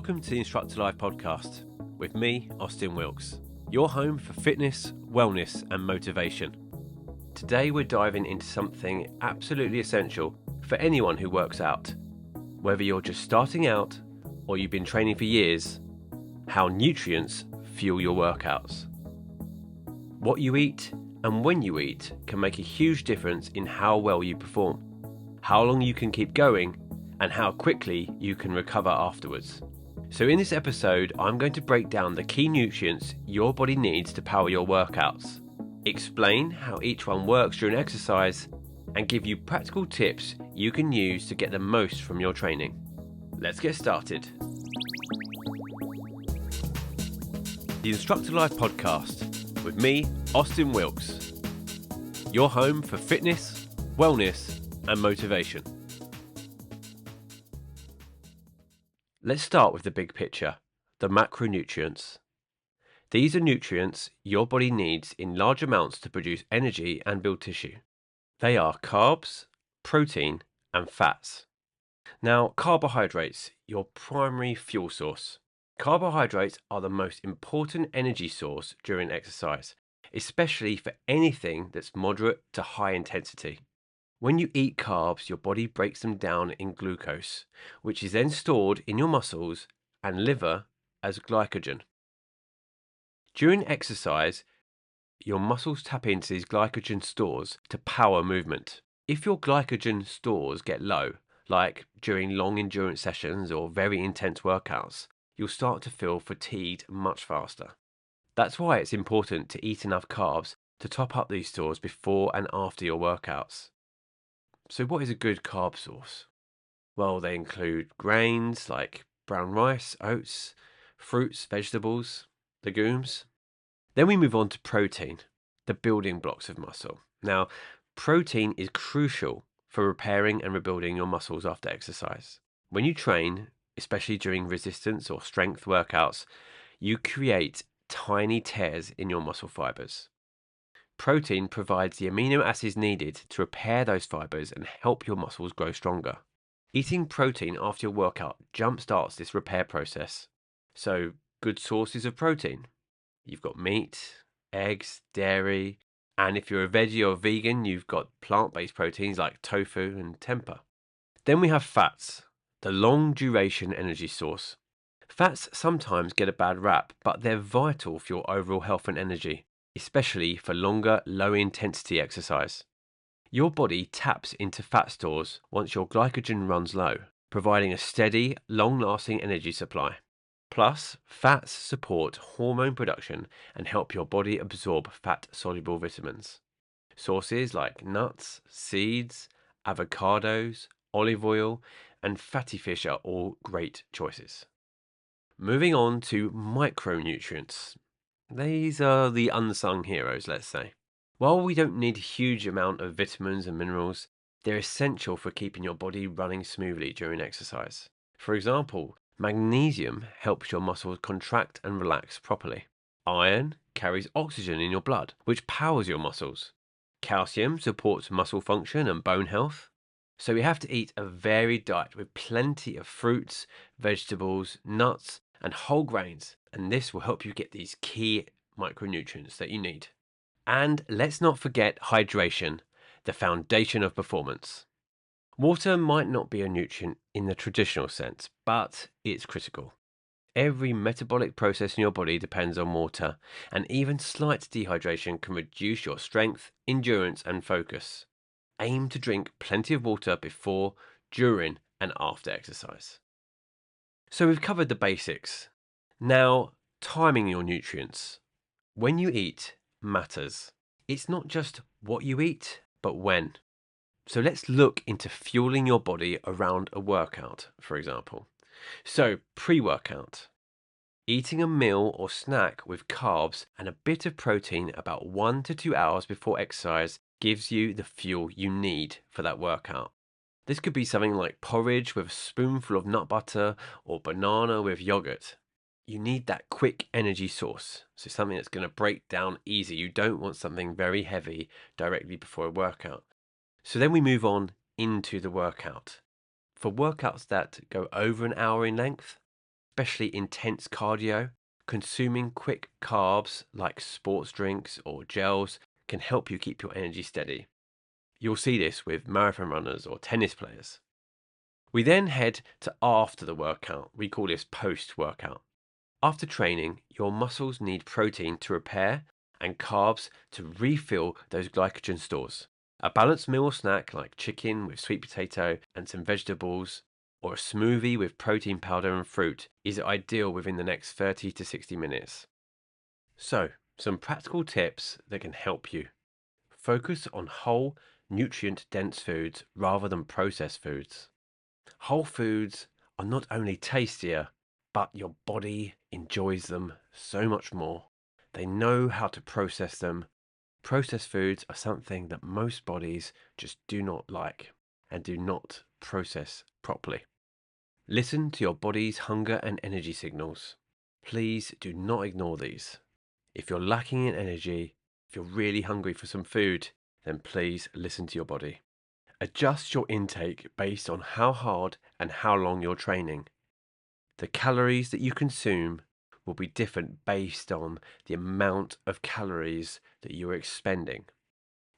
Welcome to the InstructorLive Podcast with me, Austin Wilks, your home for fitness, wellness and motivation. Today we're diving into something absolutely essential for anyone who works out. Whether you're just starting out or you've been training for years, how nutrients fuel your workouts. What you eat and when you eat can make a huge difference in how well you perform, how long you can keep going, and how quickly you can recover afterwards. So in this episode, I'm going to break down the key nutrients your body needs to power your workouts, explain how each one works during exercise, and give you practical tips you can use to get the most from your training. Let's get started. The InstructorLive Podcast with me, Austin Wilks, your home for fitness, wellness and motivation. Let's start with the big picture, the macronutrients. These are nutrients your body needs in large amounts to produce energy and build tissue. They are carbs, protein, and fats. Now, carbohydrates, your primary fuel source. Carbohydrates are the most important energy source during exercise, especially for anything that's moderate to high intensity. When you eat carbs, your body breaks them down in glucose, which is then stored in your muscles and liver as glycogen. During exercise, your muscles tap into these glycogen stores to power movement. If your glycogen stores get low, like during long endurance sessions or very intense workouts, you'll start to feel fatigued much faster. That's why it's important to eat enough carbs to top up these stores before and after your workouts. So what is a good carb source? Well, they include grains like brown rice, oats, fruits, vegetables, legumes. Then we move on to protein, the building blocks of muscle. Now, protein is crucial for repairing and rebuilding your muscles after exercise. When you train, especially during resistance or strength workouts, you create tiny tears in your muscle fibers. Protein provides the amino acids needed to repair those fibers and help your muscles grow stronger. Eating protein after your workout jumpstarts this repair process. So, good sources of protein. You've got meat, eggs, dairy, and if you're a veggie or vegan, you've got plant-based proteins like tofu and tempeh. Then we have fats, the long-duration energy source. Fats sometimes get a bad rap, but they're vital for your overall health and energy, especially for longer, low-intensity exercise. Your body taps into fat stores once your glycogen runs low, providing a steady, long-lasting energy supply. Plus, fats support hormone production and help your body absorb fat-soluble vitamins. Sources like nuts, seeds, avocados, olive oil, and fatty fish are all great choices. Moving on to micronutrients. These are the unsung heroes, let's say. While we don't need a huge amount of vitamins and minerals, they're essential for keeping your body running smoothly during exercise. For example, magnesium helps your muscles contract and relax properly. Iron carries oxygen in your blood, which powers your muscles. Calcium supports muscle function and bone health. So we have to eat a varied diet with plenty of fruits, vegetables, nuts, and whole grains, and this will help you get these key micronutrients that you need. And let's not forget hydration, the foundation of performance. Water might not be a nutrient in the traditional sense, but it's critical. Every metabolic process in your body depends on water, and even slight dehydration can reduce your strength, endurance, and focus. Aim to drink plenty of water before, during, and after exercise. So we've covered the basics. Now, timing your nutrients. When you eat matters. It's not just what you eat, but when. So let's look into fueling your body around a workout, for example. So, pre-workout. Eating a meal or snack with carbs and a bit of protein about 1 to 2 hours before exercise gives you the fuel you need for that workout. This could be something like porridge with a spoonful of nut butter or banana with yogurt. You need that quick energy source, so something that's going to break down easy. You don't want something very heavy directly before a workout. So then we move on into the workout. For workouts that go over an hour in length, especially intense cardio, consuming quick carbs like sports drinks or gels can help you keep your energy steady. You'll see this with marathon runners or tennis players. We then head to after the workout. We call this post-workout. After training, your muscles need protein to repair and carbs to refill those glycogen stores. A balanced meal or snack like chicken with sweet potato and some vegetables, or a smoothie with protein powder and fruit is ideal within the next 30 to 60 minutes. So, some practical tips that can help you. Focus on whole, nutrient-dense foods rather than processed foods. Whole foods are not only tastier, but your body enjoys them so much more. They know how to process them. Processed foods are something that most bodies just do not like and do not process properly. Listen to your body's hunger and energy signals. Please do not ignore these. If you're lacking in energy, if you're really hungry for some food, then please listen to your body. Adjust your intake based on how hard and how long you're training. The calories that you consume will be different based on the amount of calories that you are expending.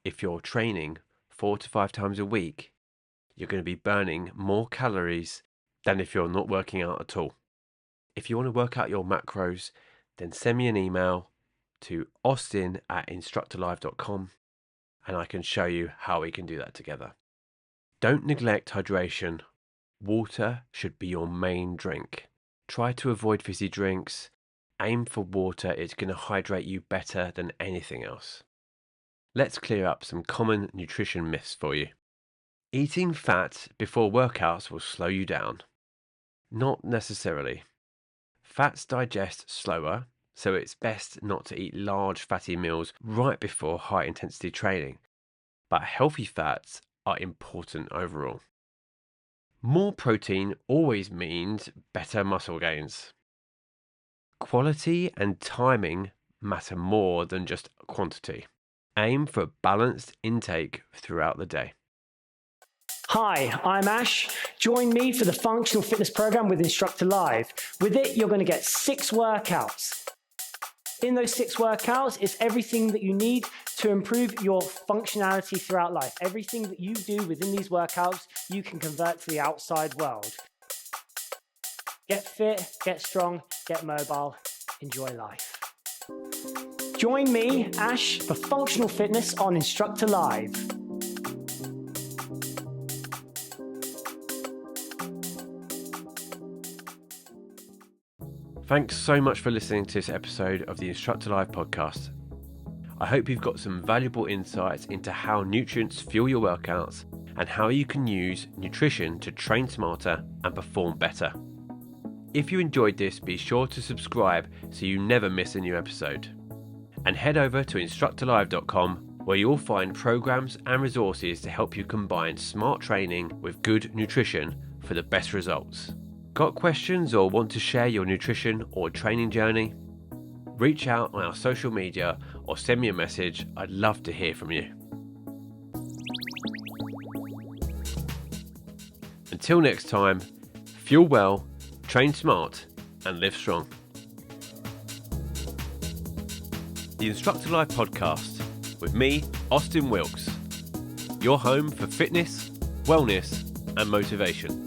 If you're training 4 to 5 times a week, you're going to be burning more calories than if you're not working out at all. If you want to work out your macros, then send me an email to austin@instructorlive.com and I can show you how we can do that together. Don't neglect hydration. Water should be your main drink. Try to avoid fizzy drinks. Aim for water. It's going to hydrate you better than anything else. Let's clear up some common nutrition myths for you. Eating fat before workouts will slow you down. Not necessarily. Fats digest slower, so it's best not to eat large fatty meals right before high-intensity training. But healthy fats are important overall. More protein always means better muscle gains. Quality and timing matter more than just quantity. Aim for a balanced intake throughout the day. Hi, I'm Ash. Join me for the Functional Fitness Program with InstructorLive. With it, you're going to get 6 workouts. In those 6 workouts, it's everything that you need to improve your functionality throughout life. Everything that you do within these workouts, you can convert to the outside world. Get fit, get strong, get mobile, enjoy life. Join me, Ash, for Functional Fitness on InstructorLive. Thanks so much for listening to this episode of the InstructorLive Podcast. I hope you've got some valuable insights into how nutrients fuel your workouts and how you can use nutrition to train smarter and perform better. If you enjoyed this, be sure to subscribe so you never miss a new episode. And head over to InstructorLive.com where you'll find programs and resources to help you combine smart training with good nutrition for the best results. Got questions or want to share your nutrition or training journey? Reach out on our social media or send me a message. I'd love to hear from you. Until next time, fuel well, train smart, and live strong. The InstructorLive Podcast with me, Austin Wilks, your home for fitness, wellness, and motivation.